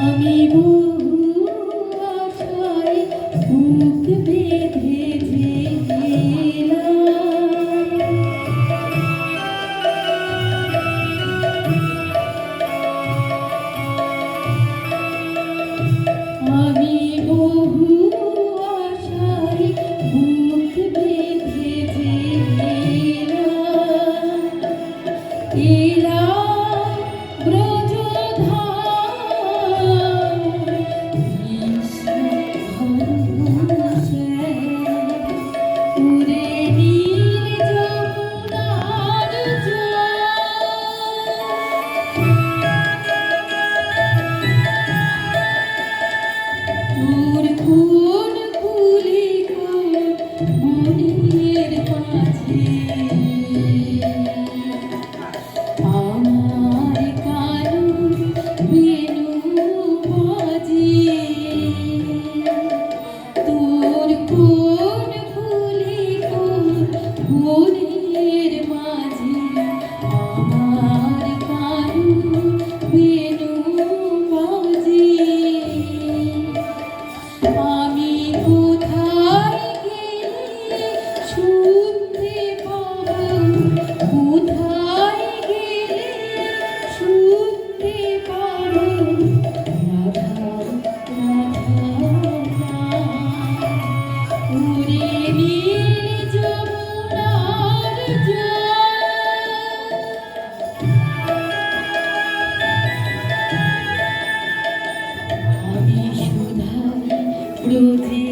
আমি বহু আশায় বুক বেঁধেছিলাম, আমি বহু আশায় বুক বেঁধেছিলাম, এলাম ব্রজধাম ভরসে, উড়ে নীল যমুনার জল। তোর কোন কুলিকা মনের মাঝে আমার কানু বেনু বাজে, তোর কোন কুলিকা মনের মাঝে আমার কানু বেনু বাজে। আমি কোথায় গেলে শুনতে পাবো, কোথায় গেলে শুনতে পাবো রাধা রাধা, উড়ে নীল যমুনার জল। আমি সুধাই ব্রজে